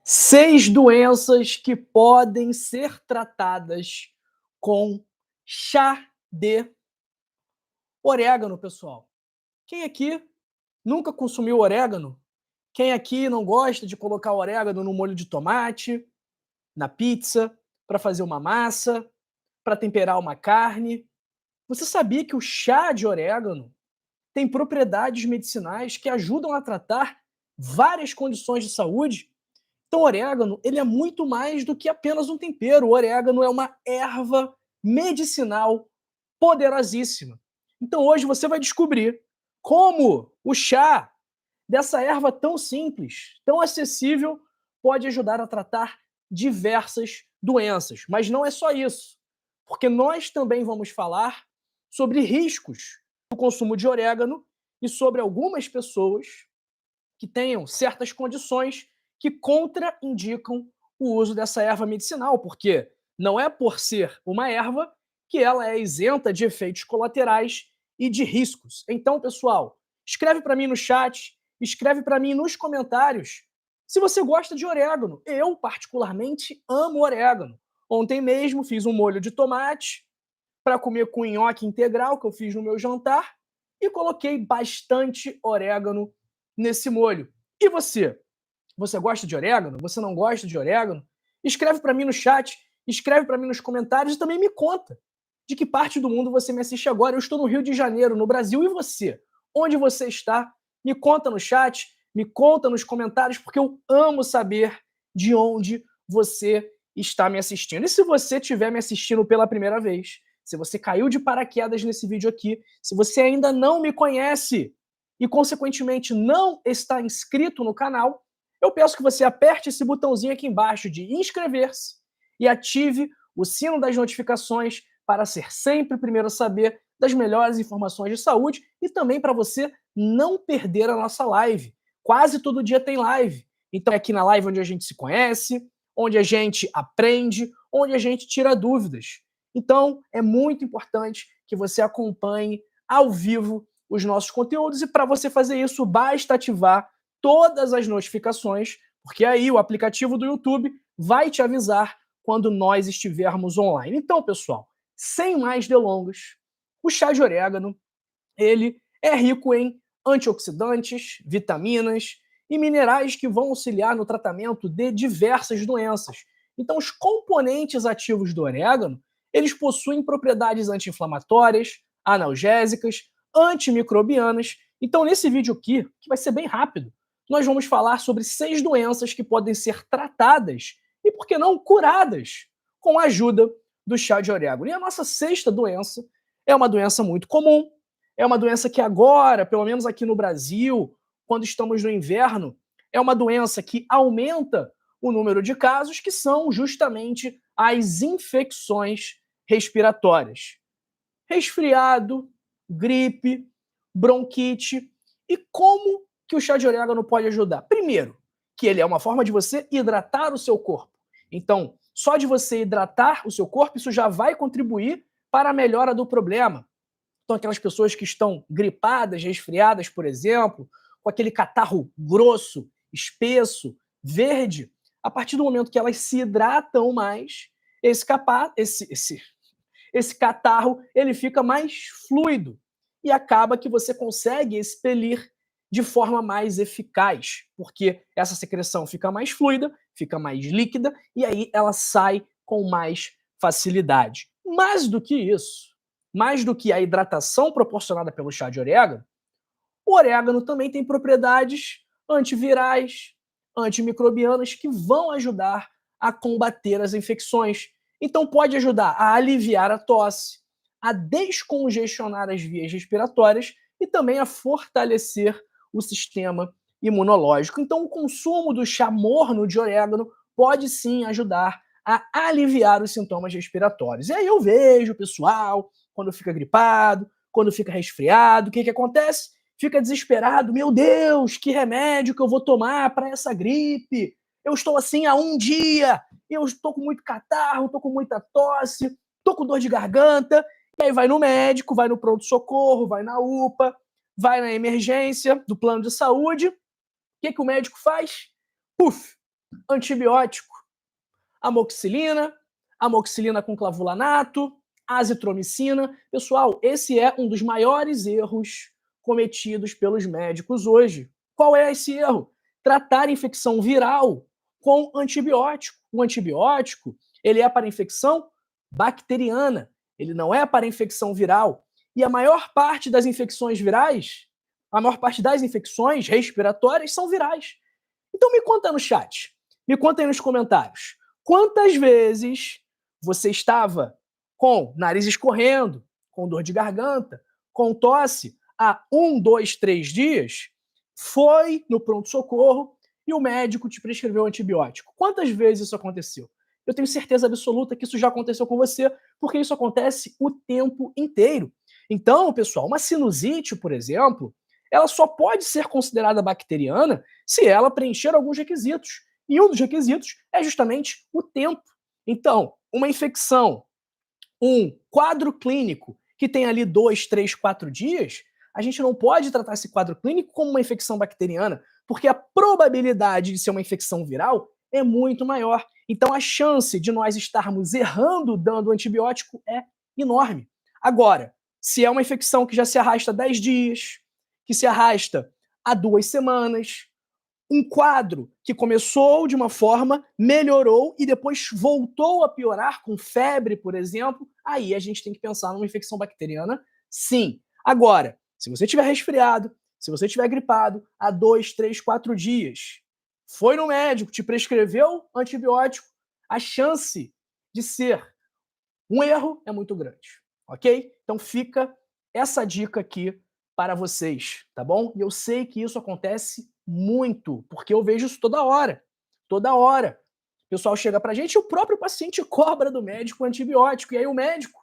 6 doenças que podem ser tratadas com chá de orégano, pessoal. Quem aqui nunca consumiu orégano? Quem aqui não gosta de colocar orégano no molho de tomate, na pizza, para fazer uma massa, para temperar uma carne? Você sabia que o chá de orégano tem propriedades medicinais que ajudam a tratar várias condições de saúde? Então, o orégano, ele é muito mais do que apenas um tempero. O orégano é uma erva medicinal poderosíssima. Então, hoje você vai descobrir como o chá dessa erva tão simples, tão acessível, pode ajudar a tratar diversas doenças. Mas não é só isso, porque nós também vamos falar sobre riscos do consumo de orégano e sobre algumas pessoas que tenham certas condições que contraindicam o uso dessa erva medicinal, porque não é por ser uma erva que ela é isenta de efeitos colaterais e de riscos. Então, pessoal, escreve para mim no chat, escreve para mim nos comentários se você gosta de orégano. Eu, particularmente, amo orégano. Ontem mesmo fiz um molho de tomate para comer com nhoque integral que eu fiz no meu jantar e coloquei bastante orégano nesse molho. E você? Você gosta de orégano? Você não gosta de orégano? Escreve para mim no chat, escreve para mim nos comentários e também me conta de que parte do mundo você me assiste agora. Eu estou no Rio de Janeiro, no Brasil, e você? Onde você está? Me conta no chat, me conta nos comentários, porque eu amo saber de onde você está me assistindo. E se você estiver me assistindo pela primeira vez, se você caiu de paraquedas nesse vídeo aqui, se você ainda não me conhece e, consequentemente, não está inscrito no canal, eu peço que você aperte esse botãozinho aqui embaixo de inscrever-se e ative o sino das notificações para ser sempre o primeiro a saber das melhores informações de saúde e também para você não perder a nossa live. Quase todo dia tem live. Então é aqui na live onde a gente se conhece, onde a gente aprende, onde a gente tira dúvidas. Então é muito importante que você acompanhe ao vivo os nossos conteúdos e para você fazer isso basta ativar todas as notificações, porque aí o aplicativo do YouTube vai te avisar quando nós estivermos online. Então, pessoal, sem mais delongas, o chá de orégano, ele é rico em antioxidantes, vitaminas e minerais que vão auxiliar no tratamento de diversas doenças. Então, os componentes ativos do orégano, eles possuem propriedades anti-inflamatórias, analgésicas, antimicrobianas. Então, nesse vídeo aqui, que vai ser bem rápido, nós vamos falar sobre 6 doenças que podem ser tratadas e, por que não, curadas com a ajuda do chá de orégano. E a nossa sexta doença é uma doença muito comum, é uma doença que agora, pelo menos aqui no Brasil, quando estamos no inverno, é uma doença que aumenta o número de casos, que são justamente as infecções respiratórias. Resfriado, gripe, bronquite. E como que o chá de orégano pode ajudar? Primeiro, que ele é uma forma de você hidratar o seu corpo. Então, só de você hidratar o seu corpo, isso já vai contribuir para a melhora do problema. Então, aquelas pessoas que estão gripadas, resfriadas, por exemplo, com aquele catarro grosso, espesso, verde, a partir do momento que elas se hidratam mais, esse catarro ele fica mais fluido e acaba que você consegue expelir de forma mais eficaz, porque essa secreção fica mais fluida, fica mais líquida e aí ela sai com mais facilidade. Mais do que isso, mais do que a hidratação proporcionada pelo chá de orégano, o orégano também tem propriedades antivirais, antimicrobianas que vão ajudar a combater as infecções. Então pode ajudar a aliviar a tosse, a descongestionar as vias respiratórias e também a fortalecer o sistema imunológico. Então o consumo do chá morno de orégano pode sim ajudar a aliviar os sintomas respiratórios. E aí eu vejo o pessoal, quando fica gripado, quando fica resfriado, o que acontece? Fica desesperado, meu Deus, que remédio que eu vou tomar para essa gripe? Eu estou assim há um dia, eu estou com muito catarro, estou com muita tosse, estou com dor de garganta, e aí vai no médico, vai no pronto-socorro, vai na UPA, vai na emergência do plano de saúde, o que o médico faz? Puf, Antibiótico, amoxicilina com clavulanato, azitromicina. Pessoal, esse é um dos maiores erros cometidos pelos médicos hoje. Qual é esse erro? Tratar infecção viral com antibiótico. O antibiótico, ele é para infecção bacteriana, ele não é para infecção viral. E a maior parte das infecções virais, a maior parte das infecções respiratórias são virais. Então me conta no chat, me conta aí nos comentários, quantas vezes você estava com nariz escorrendo, com dor de garganta, com tosse há 1, 2, 3 dias, foi no pronto-socorro e o médico te prescreveu antibiótico? Quantas vezes isso aconteceu? Eu tenho certeza absoluta que isso já aconteceu com você, porque isso acontece o tempo inteiro. Então, pessoal, uma sinusite, por exemplo, ela só pode ser considerada bacteriana se ela preencher alguns requisitos. E um dos requisitos é justamente o tempo. Então, uma infecção, um quadro clínico que tem ali 2, 3, 4 dias, a gente não pode tratar esse quadro clínico como uma infecção bacteriana, porque a probabilidade de ser uma infecção viral é muito maior. Então, a chance de nós estarmos errando dando antibiótico é enorme. Agora, se é uma infecção que já se arrasta 10 dias, que se arrasta há 2 semanas, um quadro que começou de uma forma, melhorou e depois voltou a piorar com febre, por exemplo, aí a gente tem que pensar numa infecção bacteriana, sim. Agora, se você estiver resfriado, se você estiver gripado há 2, 3, 4 dias, foi no médico, te prescreveu antibiótico, a chance de ser um erro é muito grande, ok? Então fica essa dica aqui para vocês, tá bom? E eu sei que isso acontece muito, porque eu vejo isso toda hora. Toda hora. O pessoal chega pra gente e o próprio paciente cobra do médico o antibiótico. E aí o médico,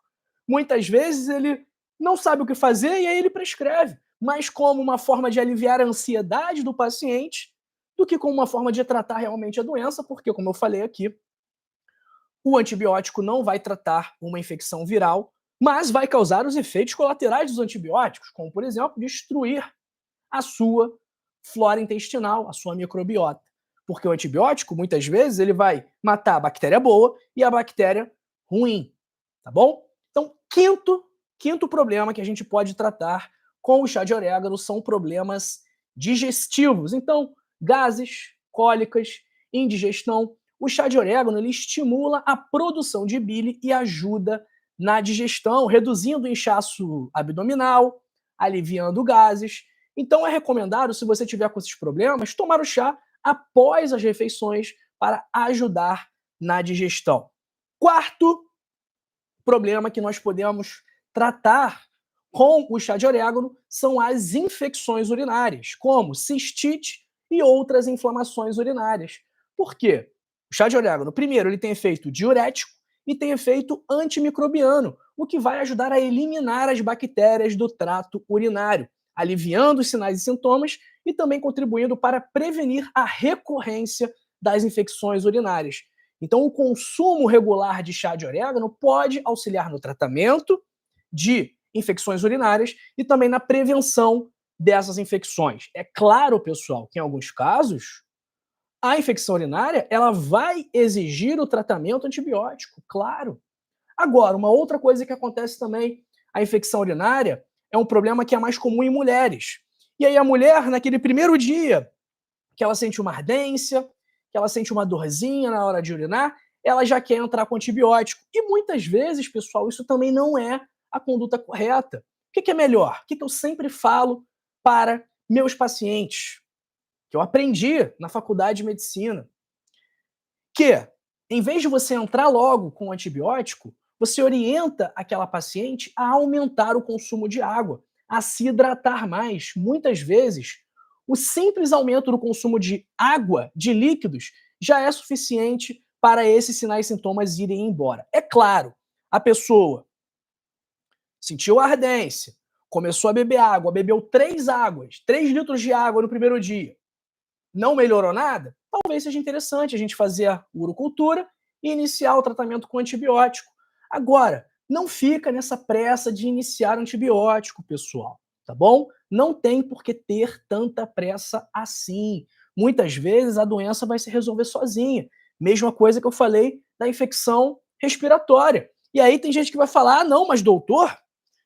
muitas vezes, ele não sabe o que fazer e aí ele prescreve. Mas como uma forma de aliviar a ansiedade do paciente, do que como uma forma de tratar realmente a doença, porque, como eu falei aqui, o antibiótico não vai tratar uma infecção viral, mas vai causar os efeitos colaterais dos antibióticos, como, por exemplo, destruir a sua flora intestinal, a sua microbiota. Porque o antibiótico, muitas vezes, ele vai matar a bactéria boa e a bactéria ruim, tá bom? Então, quinto problema que a gente pode tratar com o chá de orégano são problemas digestivos. Então, gases, cólicas, indigestão. O chá de orégano ele estimula a produção de bile e ajuda na digestão, reduzindo o inchaço abdominal, aliviando gases. Então é recomendado, se você tiver com esses problemas, tomar o chá após as refeições para ajudar na digestão. Quarto problema que nós podemos tratar com o chá de orégano são as infecções urinárias, como cistite e outras inflamações urinárias. Por quê? O chá de orégano, primeiro, ele tem efeito diurético e tem efeito antimicrobiano, o que vai ajudar a eliminar as bactérias do trato urinário, aliviando os sinais e sintomas e também contribuindo para prevenir a recorrência das infecções urinárias. Então, o consumo regular de chá de orégano pode auxiliar no tratamento de infecções urinárias e também na prevenção dessas infecções. É claro, pessoal, que em alguns casos a infecção urinária ela vai exigir o tratamento antibiótico, claro. Agora, uma outra coisa que acontece também, a infecção urinária é um problema que é mais comum em mulheres. E aí a mulher, naquele primeiro dia, que ela sente uma ardência, que ela sente uma dorzinha na hora de urinar, ela já quer entrar com antibiótico. E muitas vezes, pessoal, isso também não é a conduta correta. O que é melhor? O que eu sempre falo para meus pacientes, que eu aprendi na faculdade de medicina? Que, em vez de você entrar logo com o antibiótico, você orienta aquela paciente a aumentar o consumo de água, a se hidratar mais. Muitas vezes, o simples aumento do consumo de água, de líquidos, já é suficiente para esses sinais e sintomas irem embora. É claro, a pessoa sentiu a ardência, começou a beber água, bebeu 3 águas, 3 litros de água no primeiro dia, não melhorou nada, talvez seja interessante a gente fazer a urocultura e iniciar o tratamento com antibiótico. Agora, não fica nessa pressa de iniciar antibiótico, pessoal, tá bom? Não tem por que ter tanta pressa assim, muitas vezes a doença vai se resolver sozinha. Mesma coisa que eu falei da infecção respiratória. E aí tem gente que vai falar, ah, não, mas doutor,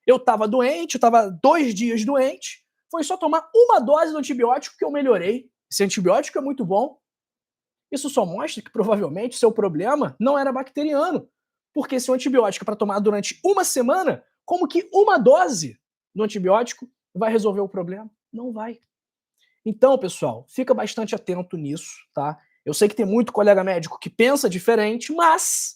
eu estava doente, eu estava 2 dias doente, foi só tomar uma dose do antibiótico que eu melhorei. Esse antibiótico é muito bom. Isso só mostra que provavelmente o seu problema não era bacteriano. Porque se o antibiótico é para tomar durante uma semana, como que uma dose do antibiótico vai resolver o problema? Não vai. Então, pessoal, fica bastante atento nisso, tá? Eu sei que tem muito colega médico que pensa diferente, mas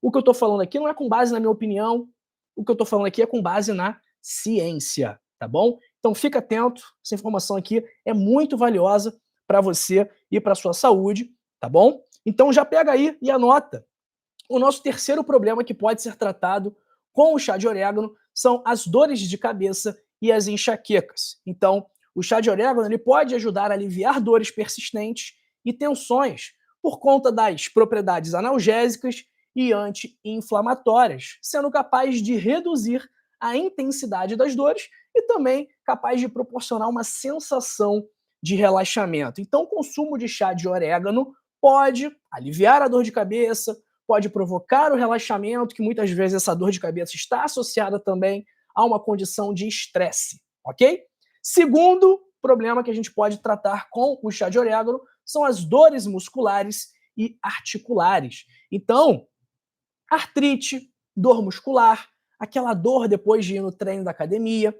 o que eu estou falando aqui não é com base na minha opinião, o que eu estou falando aqui é com base na ciência, tá bom? Então fica atento, essa informação aqui é muito valiosa para você e para sua saúde, tá bom? Então já pega aí e anota. O nosso terceiro problema que pode ser tratado com o chá de orégano são as dores de cabeça e as enxaquecas. Então, o chá de orégano ele pode ajudar a aliviar dores persistentes e tensões por conta das propriedades analgésicas e anti-inflamatórias, sendo capaz de reduzir a intensidade das dores e também capaz de proporcionar uma sensação de relaxamento. Então, o consumo de chá de orégano pode aliviar a dor de cabeça, pode provocar o relaxamento, que muitas vezes essa dor de cabeça está associada também a uma condição de estresse, ok? Segundo problema que a gente pode tratar com o chá de orégano são as dores musculares e articulares. Então, artrite, dor muscular, aquela dor depois de ir no treino da academia.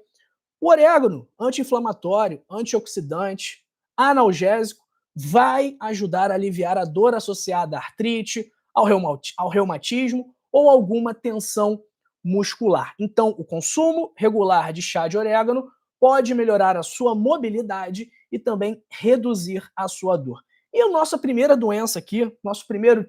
O orégano, anti-inflamatório, antioxidante, analgésico, vai ajudar a aliviar a dor associada à artrite, ao reumatismo ou alguma tensão muscular. Então, o consumo regular de chá de orégano pode melhorar a sua mobilidade e também reduzir a sua dor. E a nossa primeira doença aqui, nosso primeiro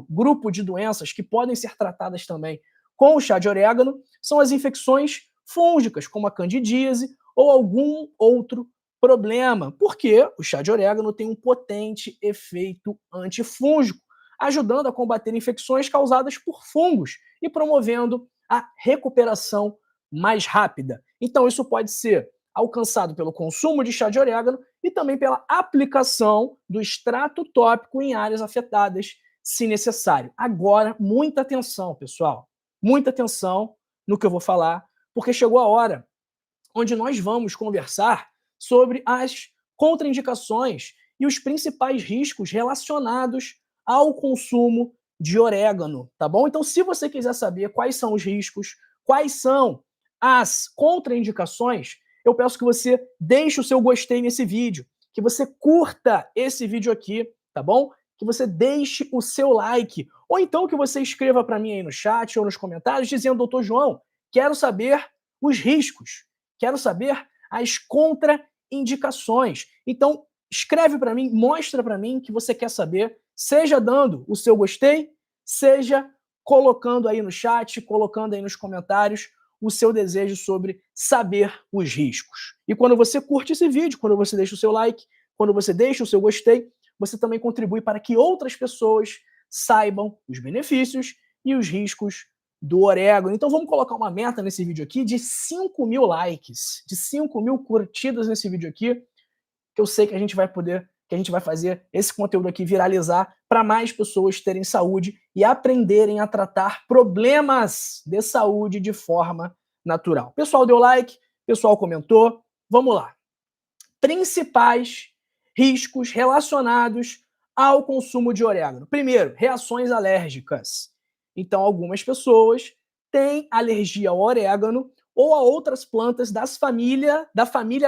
grupo de doenças que podem ser tratadas também com o chá de orégano, são as infecções fúngicas, como a candidíase ou algum outro problema, porque o chá de orégano tem um potente efeito antifúngico, ajudando a combater infecções causadas por fungos e promovendo a recuperação mais rápida. Então, isso pode ser alcançado pelo consumo de chá de orégano e também pela aplicação do extrato tópico em áreas afetadas, se necessário. Agora, muita atenção, pessoal. Muita atenção no que eu vou falar, porque chegou a hora onde nós vamos conversar sobre as contraindicações e os principais riscos relacionados ao consumo de orégano, tá bom? Então, se você quiser saber quais são os riscos, quais são as contraindicações, eu peço que você deixe o seu gostei nesse vídeo, que você curta esse vídeo aqui, tá bom? Que você deixe o seu like, ou então que você escreva para mim aí no chat ou nos comentários dizendo, doutor João, quero saber os riscos, quero saber as contraindicações. Então, escreve para mim, mostra para mim que você quer saber, seja dando o seu gostei, seja colocando aí no chat, colocando aí nos comentários o seu desejo sobre saber os riscos. E quando você curte esse vídeo, quando você deixa o seu like, quando você deixa o seu gostei, você também contribui para que outras pessoas saibam os benefícios e os riscos do orégano. Então vamos colocar uma meta nesse vídeo aqui de 5.000 likes, de 5.000 curtidas nesse vídeo aqui, que eu sei que a gente vai poder, que a gente vai fazer esse conteúdo aqui viralizar para mais pessoas terem saúde e aprenderem a tratar problemas de saúde de forma natural. Pessoal deu like, pessoal comentou, vamos lá. Principais riscos relacionados ao consumo de orégano. Primeiro, reações alérgicas. Então, algumas pessoas têm alergia ao orégano ou a outras plantas da família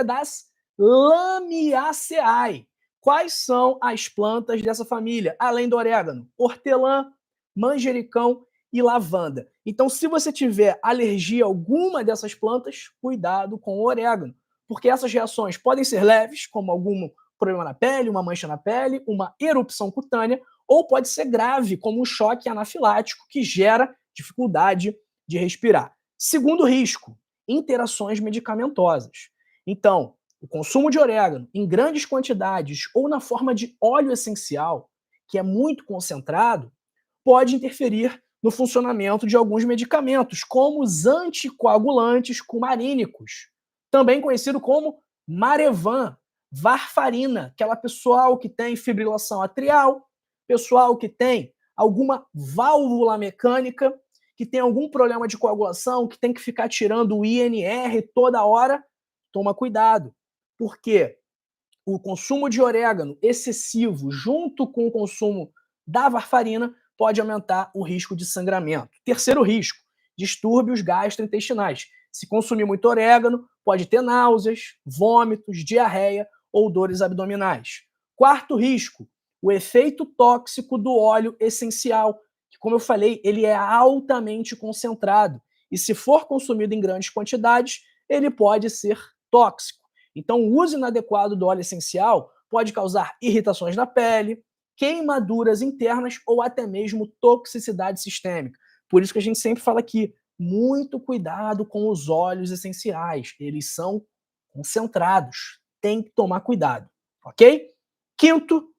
das Lamiaceae. Quais são as plantas dessa família? Além do orégano, hortelã, manjericão e lavanda. Então, se você tiver alergia a alguma dessas plantas, cuidado com o orégano, porque essas reações podem ser leves, como algum problema na pele, uma mancha na pele, uma erupção cutânea, ou pode ser grave, como um choque anafilático que gera dificuldade de respirar. Segundo risco, interações medicamentosas. Então, o consumo de orégano em grandes quantidades ou na forma de óleo essencial, que é muito concentrado, pode interferir no funcionamento de alguns medicamentos, como os anticoagulantes cumarínicos, também conhecido como Marevan. Varfarina, aquela pessoal que tem fibrilação atrial, pessoal que tem alguma válvula mecânica, que tem algum problema de coagulação, que tem que ficar tirando o INR toda hora, toma cuidado. Por quê? O consumo de orégano excessivo junto com o consumo da varfarina pode aumentar o risco de sangramento. Terceiro risco, distúrbios gastrointestinais. Se consumir muito orégano, pode ter náuseas, vômitos, diarreia ou dores abdominais. Quarto risco, o efeito tóxico do óleo essencial, que, como eu falei, ele é altamente concentrado e, se for consumido em grandes quantidades, ele pode ser tóxico. Então, o uso inadequado do óleo essencial pode causar irritações na pele, queimaduras internas ou até mesmo toxicidade sistêmica. Por isso que a gente sempre fala aqui, muito cuidado com os óleos essenciais. Eles são concentrados. Tem que tomar cuidado, ok? Quinto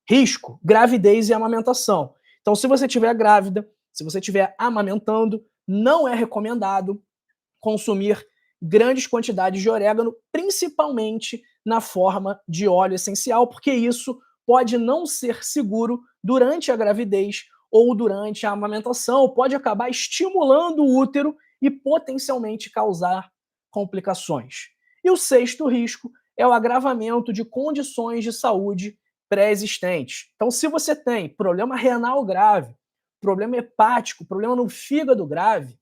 risco, gravidez e amamentação. Então, se você estiver grávida, se você estiver amamentando, não é recomendado consumir grandes quantidades de orégano, principalmente na forma de óleo essencial, porque isso pode não ser seguro durante a gravidez ou durante a amamentação, pode acabar estimulando o útero e potencialmente causar complicações. E o sexto risco é o agravamento de condições de saúde pré-existentes. Então, se você tem problema renal grave, problema hepático, problema no fígado grave,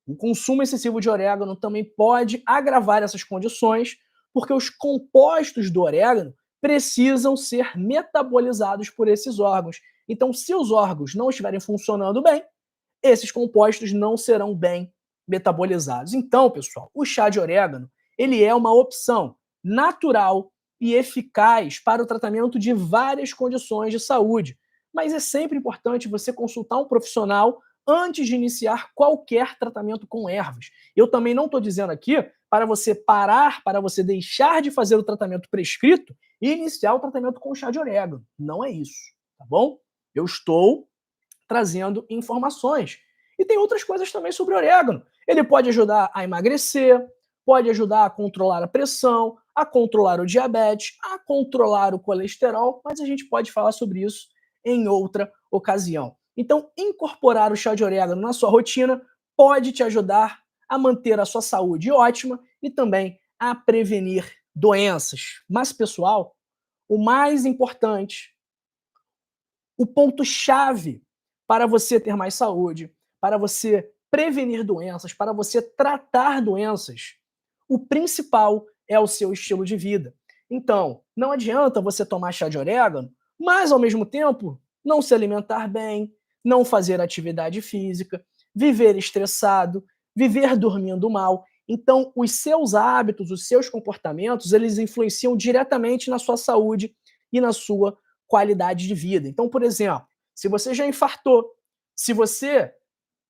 o consumo excessivo de orégano também pode agravar essas condições, porque os compostos do orégano precisam ser metabolizados por esses órgãos. Então, se os órgãos não estiverem funcionando bem, esses compostos não serão bem metabolizados. Então, pessoal, o chá de orégano, ele é uma opção natural e eficaz para o tratamento de várias condições de saúde. Mas é sempre importante você consultar um profissional antes de iniciar qualquer tratamento com ervas. Eu também não estou dizendo aqui para você parar, para você deixar de fazer o tratamento prescrito e iniciar o tratamento com chá de orégano. Não é isso, tá bom? Eu estou trazendo informações. E tem outras coisas também sobre o orégano. Ele pode ajudar a emagrecer, pode ajudar a controlar a pressão, a controlar o diabetes, a controlar o colesterol, mas a gente pode falar sobre isso em outra ocasião. Então, incorporar o chá de orégano na sua rotina pode te ajudar a manter a sua saúde ótima e também a prevenir doenças. Mas, pessoal, o mais importante, o ponto-chave para você ter mais saúde, para você prevenir doenças, para você tratar doenças, o principal é o seu estilo de vida. Então, não adianta você tomar chá de orégano, mas ao mesmo tempo não se alimentar bem, não fazer atividade física, viver estressado, viver dormindo mal. Então, os seus hábitos, os seus comportamentos, eles influenciam diretamente na sua saúde e na sua qualidade de vida. Então, por exemplo, se você já infartou, se você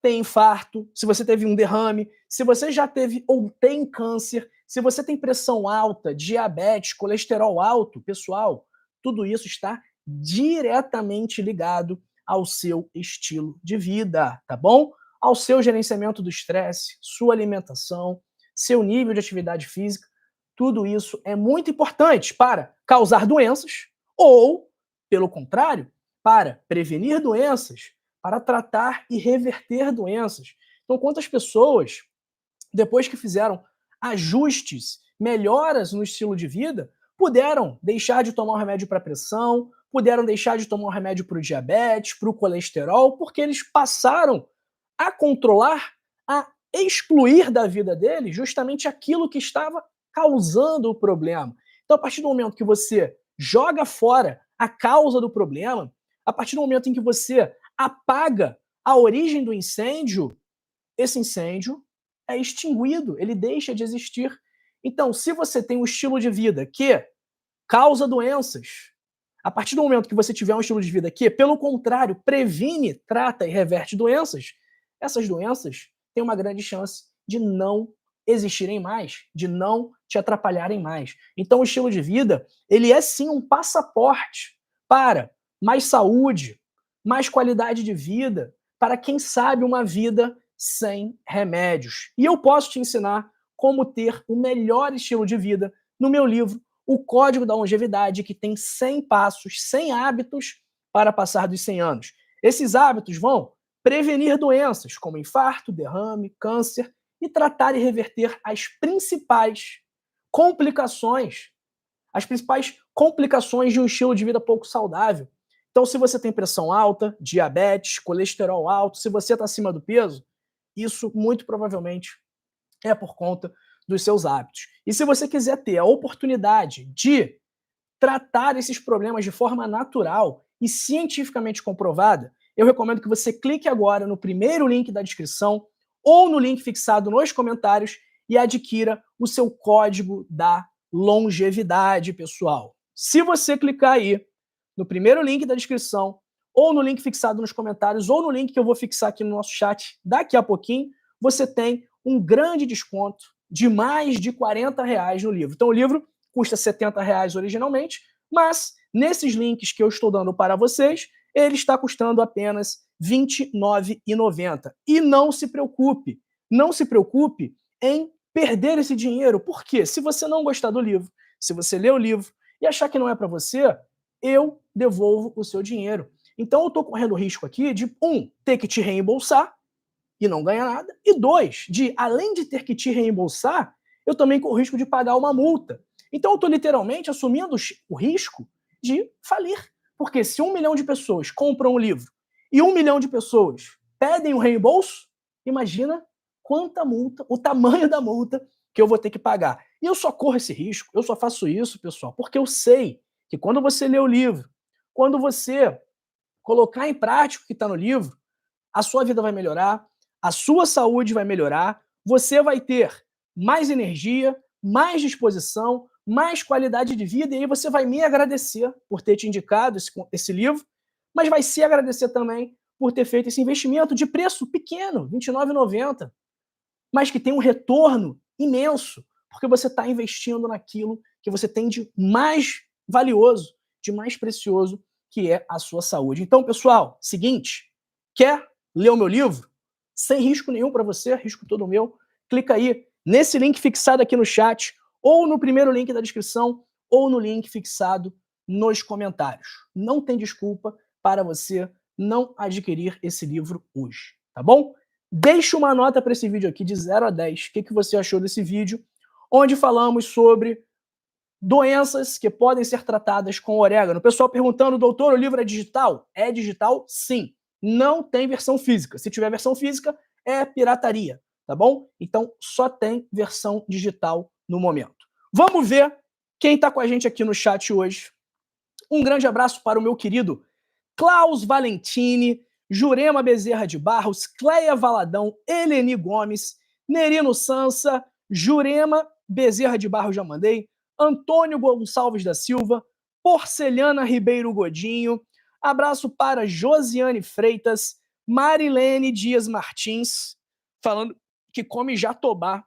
tem infarto, se você teve um derrame, se você já teve ou tem câncer, se você tem pressão alta, diabetes, colesterol alto, pessoal, tudo isso está diretamente ligado ao seu estilo de vida, tá bom? Ao seu gerenciamento do estresse, sua alimentação, seu nível de atividade física, tudo isso é muito importante para causar doenças ou, pelo contrário, para prevenir doenças, para tratar e reverter doenças. Então, quantas pessoas, depois que fizeram ajustes, melhoras no estilo de vida, puderam deixar de tomar um remédio para pressão, puderam deixar de tomar um remédio para o diabetes, para o colesterol, porque eles passaram a controlar, a excluir da vida deles justamente aquilo que estava causando o problema. Então, a partir do momento que você joga fora a causa do problema, a partir do momento em que você apaga a origem do incêndio, esse incêndio é extinguido, ele deixa de existir. Então, se você tem um estilo de vida que causa doenças, a partir do momento que você tiver um estilo de vida que, pelo contrário, previne, trata e reverte doenças, essas doenças têm uma grande chance de não existirem mais, de não te atrapalharem mais. Então, o estilo de vida, ele é sim um passaporte para mais saúde, mais qualidade de vida, para quem sabe uma vida sem remédios. E eu posso te ensinar como ter o melhor estilo de vida no meu livro, o Código da Longevidade, que tem 100 passos, 100 hábitos para passar dos 100 anos. Esses hábitos vão prevenir doenças como infarto, derrame, câncer e tratar e reverter as principais complicações de um estilo de vida pouco saudável. Então, se você tem pressão alta, diabetes, colesterol alto, se você está acima do peso, isso muito provavelmente é por conta dos seus hábitos. E se você quiser ter a oportunidade de tratar esses problemas de forma natural e cientificamente comprovada, eu recomendo que você clique agora no primeiro link da descrição ou no link fixado nos comentários e adquira o seu código da longevidade, pessoal. Se você clicar aí no primeiro link da descrição, ou no link fixado nos comentários, ou no link que eu vou fixar aqui no nosso chat daqui a pouquinho, você tem um grande desconto de mais de R$ 40 no livro. Então o livro custa R$ 70 originalmente, mas nesses links que eu estou dando para vocês, ele está custando apenas R$ 29,90. E não se preocupe em perder esse dinheiro, porque se você não gostar do livro, se você ler o livro e achar que não é para você, eu devolvo o seu dinheiro. Então eu estou correndo o risco aqui de, ter que te reembolsar e não ganhar nada, e 2, além de ter que te reembolsar, eu também corro o risco de pagar uma multa. Então eu estou literalmente assumindo o risco de falir. Porque se 1 milhão de pessoas compram o livro e 1 milhão de pessoas pedem o reembolso, imagina quanta multa, o tamanho da multa que eu vou ter que pagar. E eu só corro esse risco, eu só faço isso, pessoal, porque eu sei que quando você lê o livro, quando você colocar em prática o que está no livro, a sua vida vai melhorar, a sua saúde vai melhorar, você vai ter mais energia, mais disposição, mais qualidade de vida, e aí você vai me agradecer por ter te indicado esse livro, mas vai se agradecer também por ter feito esse investimento de preço pequeno, R$ 29,90, mas que tem um retorno imenso, porque você está investindo naquilo que você tem de mais valioso, de mais precioso, que é a sua saúde. Então, pessoal, seguinte, quer ler o meu livro? Sem risco nenhum para você, risco todo meu, clica aí nesse link fixado aqui no chat, ou no primeiro link da descrição, ou no link fixado nos comentários. Não tem desculpa para você não adquirir esse livro hoje, tá bom? Deixe uma nota para esse vídeo aqui de 0 a 10. O que você achou desse vídeo? Onde falamos sobre doenças que podem ser tratadas com orégano. O pessoal perguntando, doutor, o livro é digital? É digital, sim. Não tem versão física. Se tiver versão física, é pirataria, tá bom? Então, só tem versão digital no momento. Vamos ver quem está com a gente aqui no chat hoje. Um grande abraço para o meu querido Klaus Valentini, Jurema Bezerra de Barros, Cleia Valadão, Eleni Gomes, Nerino Sansa, Jurema Bezerra de Barros, já mandei, Antônio Gonçalves da Silva, Porcelhana Ribeiro Godinho, abraço para Josiane Freitas, Marilene Dias Martins, falando que come jatobá.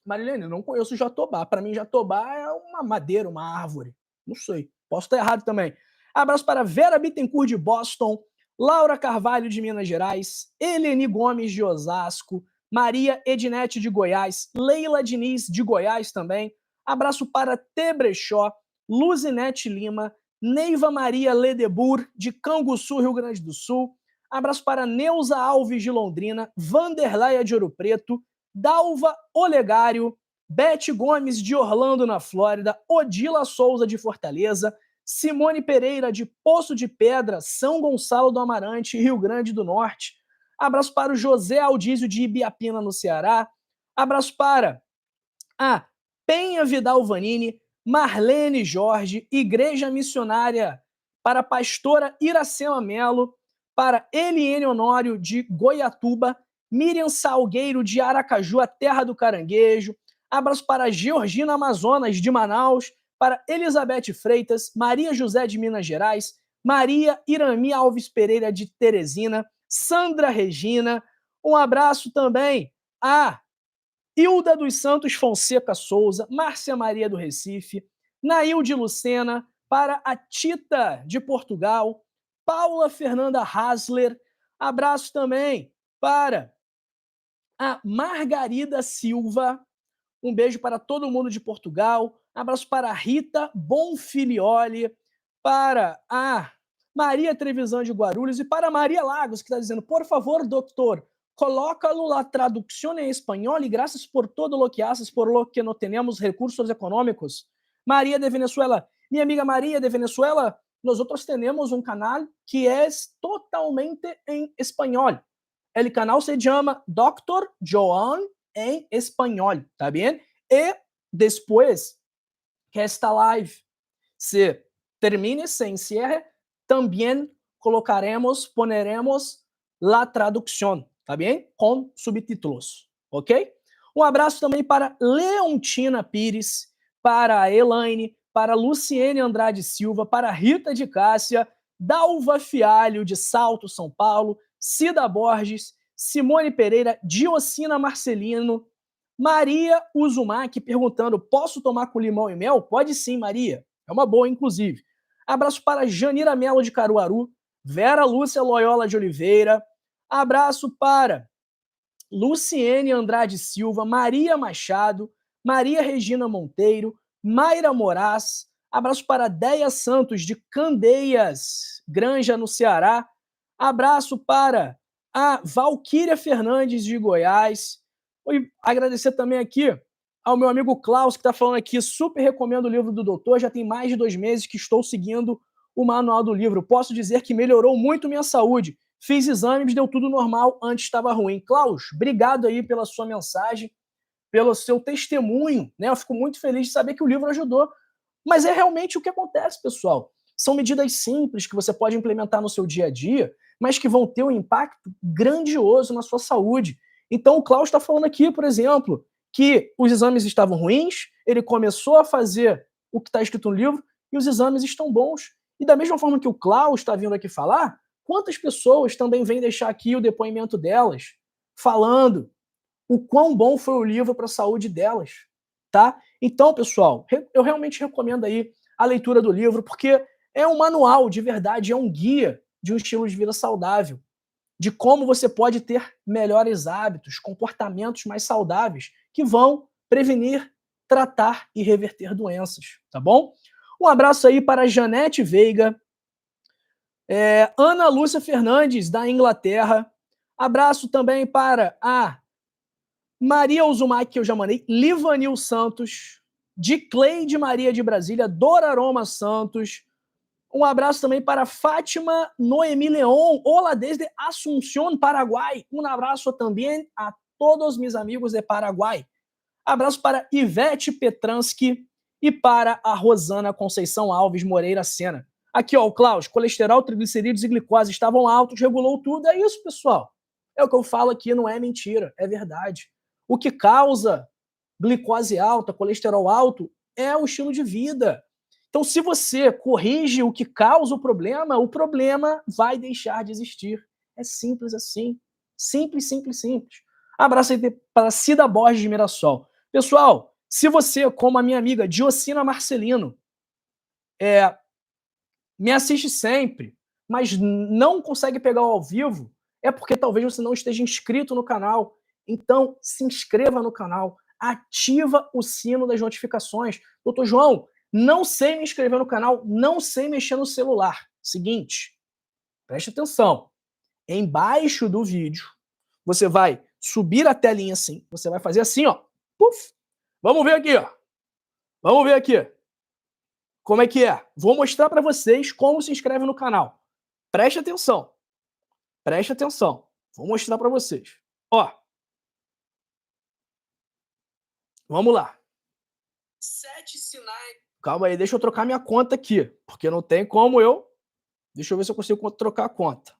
Marilene, eu não conheço jatobá. Para mim, jatobá é uma madeira, uma árvore. Não sei. Posso estar errado também. Abraço para Vera Bittencourt de Boston, Laura Carvalho de Minas Gerais, Eleni Gomes de Osasco, Maria Ednete de Goiás, Leila Diniz de Goiás também. Abraço para T. Brechó, Luzinete Lima, Neiva Maria Ledebur de Canguçu, Rio Grande do Sul. Abraço para Neuza Alves de Londrina, Vanderleia de Ouro Preto, Dalva Olegário, Bete Gomes de Orlando, na Flórida, Odila Souza de Fortaleza, Simone Pereira de Poço de Pedra, São Gonçalo do Amarante, Rio Grande do Norte. Abraço para o José Aldísio de Ibiapina, no Ceará. Abraço para a Penha Vidal Vanini, Marlene Jorge, Igreja Missionária, para a pastora Iracema Melo, para Eliene Honório de Goiatuba, Miriam Salgueiro de Aracaju, a terra do caranguejo. Abraço para Georgina Amazonas de Manaus, para Elizabeth Freitas, Maria José de Minas Gerais, Maria Irami Alves Pereira de Teresina, Sandra Regina. Um abraço também a Hilda dos Santos Fonseca Souza, Márcia Maria do Recife, Nailde Lucena, para a Tita de Portugal, Paula Fernanda Hasler. Abraço também para a Margarida Silva. Um beijo para todo mundo de Portugal. Abraço para a Rita Bonfilioli, para a Maria Trevisan de Guarulhos e para a Maria Lagos, que está dizendo, por favor, doutor, colócalo la traducción en español y gracias por todo lo que haces, por lo que no tenemos recursos económicos. Maria de Venezuela, minha amiga Maria de Venezuela, nosotros tenemos un canal que es totalmente en español. El canal se llama Dr. Joan en español, ¿está bien? Y después que esta live se termine, se encierre, también poneremos la traducción, ¿está bien? Con subtítulos, ¿ok? Um abraço também para Leontina Pires, para a Elaine, para Luciene Andrade Silva, para Rita de Cássia, Dalva Fialho, de Salto, São Paulo, Cida Borges, Simone Pereira, Diocina Marcelino, Maria Uzumaki perguntando, posso tomar com limão e mel? Pode sim, Maria. É uma boa, inclusive. Abraço para Janira Mello de Caruaru, Vera Lúcia Loyola de Oliveira. Abraço para Luciene Andrade Silva, Maria Machado, Maria Regina Monteiro, Mayra Moraes. Abraço para Deia Santos de Candeias, Granja, no Ceará. Abraço para a Valquíria Fernandes de Goiás. E agradecer também aqui ao meu amigo Klaus, que está falando aqui, super recomendo o livro do doutor, já tem mais de 2 meses que estou seguindo o manual do livro. Posso dizer que melhorou muito minha saúde. Fiz exames, deu tudo normal, antes estava ruim. Klaus, obrigado aí pela sua mensagem, pelo seu testemunho, né? Eu fico muito feliz de saber que o livro ajudou. Mas é realmente o que acontece, pessoal. São medidas simples que você pode implementar no seu dia a dia, mas que vão ter um impacto grandioso na sua saúde. Então o Klaus está falando aqui, por exemplo, que os exames estavam ruins, ele começou a fazer o que está escrito no livro e os exames estão bons. E da mesma forma que o Klaus está vindo aqui falar, quantas pessoas também vêm deixar aqui o depoimento delas, falando o quão bom foi o livro para a saúde delas, tá? Então, pessoal, eu realmente recomendo aí a leitura do livro, porque é um manual de verdade, é um guia de um estilo de vida saudável, de como você pode ter melhores hábitos, comportamentos mais saudáveis, que vão prevenir, tratar e reverter doenças, tá bom? Um abraço aí para a Janete Veiga, Ana Lúcia Fernandes, da Inglaterra. Abraço também para a Maria Uzumaki, que eu já mandei, Livanil Santos, de Cleide Maria de Brasília, Doraroma Santos. Um abraço também para Fátima Noemi León, hola desde Asunción, Paraguai. Um abraço também a todos meus amigos de Paraguai. Abraço para Ivete Petransky e para a Rosana Conceição Alves Moreira Sena. Aqui, ó, o Klaus, colesterol, triglicerídeos e glicose estavam altos, regulou tudo. É isso, pessoal. É o que eu falo aqui, não é mentira, é verdade. O que causa glicose alta, colesterol alto, é o estilo de vida. Então, se você corrige o que causa o problema vai deixar de existir. É simples assim. Simples, simples, simples. Abraço aí para Cida Borges de Mirassol. Pessoal, se você, como a minha amiga Diocina Marcelino, me assiste sempre, mas não consegue pegar o ao vivo, é porque talvez você não esteja inscrito no canal. Então, se inscreva no canal, ativa o sino das notificações. Doutor João, não sei me inscrever no canal, não sei mexer no celular. Seguinte, preste atenção. Embaixo do vídeo, você vai subir a telinha assim, você vai fazer assim, ó. Puf. Vamos ver aqui, ó. Vamos ver aqui. Como é que é? Vou mostrar para vocês como se inscreve no canal. Preste atenção. Preste atenção. Vou mostrar para vocês. Ó. Vamos lá. 7 sinais. Calma aí, deixa eu trocar minha conta aqui, porque não tem como eu... Deixa eu ver se eu consigo trocar a conta.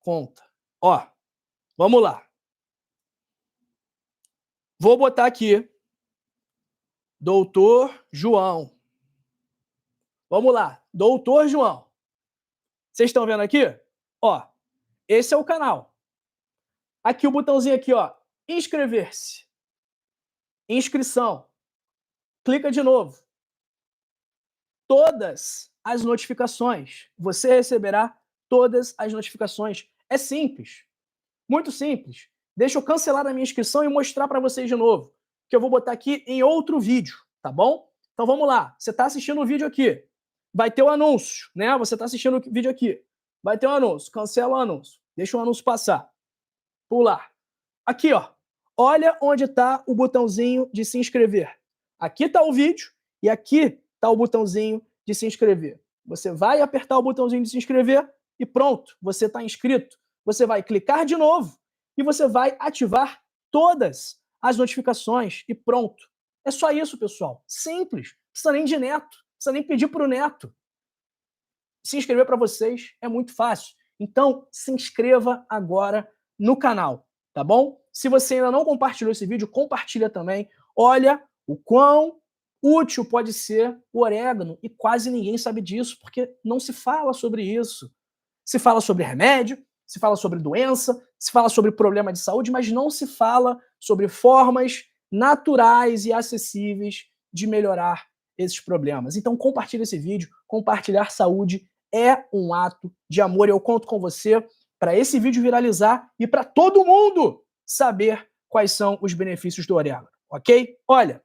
Conta. Ó, vamos lá. Vou botar aqui Doutor João. Vamos lá, Doutor João. Vocês estão vendo aqui? Ó, esse é o canal. Aqui o botãozinho aqui, ó, inscrever-se. Inscrição. Clica de novo. Todas as notificações. Você receberá todas as notificações. É simples. Muito simples. Deixa eu cancelar a minha inscrição e mostrar para vocês de novo, que eu vou botar aqui em outro vídeo, tá bom? Então vamos lá, você está assistindo o vídeo aqui, vai ter o anúncio, né? Você está assistindo o vídeo aqui, vai ter um anúncio, cancela o anúncio, deixa o anúncio passar, pular. Aqui, ó, olha onde está o botãozinho de se inscrever. Aqui está o vídeo e aqui está o botãozinho de se inscrever. Você vai apertar o botãozinho de se inscrever e pronto, você está inscrito. Você vai clicar de novo e você vai ativar todas as notificações e pronto. É só isso, pessoal. Simples. Não precisa nem de neto. Não precisa nem pedir para o neto. Se inscrever para vocês é muito fácil. Então, se inscreva agora no canal, tá bom? Se você ainda não compartilhou esse vídeo, compartilha também. Olha o quão útil pode ser o orégano e quase ninguém sabe disso, porque não se fala sobre isso. Se fala sobre remédio, se fala sobre doença, se fala sobre problema de saúde, mas não se fala sobre formas naturais e acessíveis de melhorar esses problemas. Então compartilhe esse vídeo, compartilhar saúde é um ato de amor e eu conto com você para esse vídeo viralizar e para todo mundo saber quais são os benefícios do orégano, ok? Olha,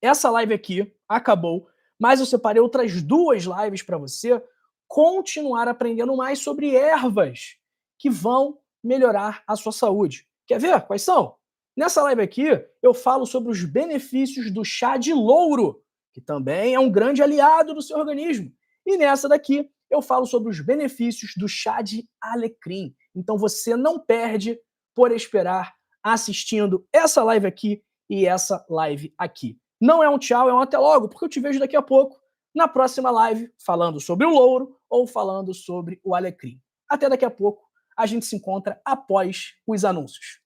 essa live aqui acabou, mas eu separei outras 2 lives para você continuar aprendendo mais sobre ervas que vão melhorar a sua saúde. Quer ver quais são? Nessa live aqui, eu falo sobre os benefícios do chá de louro, que também é um grande aliado do seu organismo. E nessa daqui, eu falo sobre os benefícios do chá de alecrim. Então você não perde por esperar assistindo essa live aqui e essa live aqui. Não é um tchau, é um até logo, porque eu te vejo daqui a pouco na próxima live falando sobre o louro ou falando sobre o alecrim. Até daqui a pouco, a gente se encontra após os anúncios.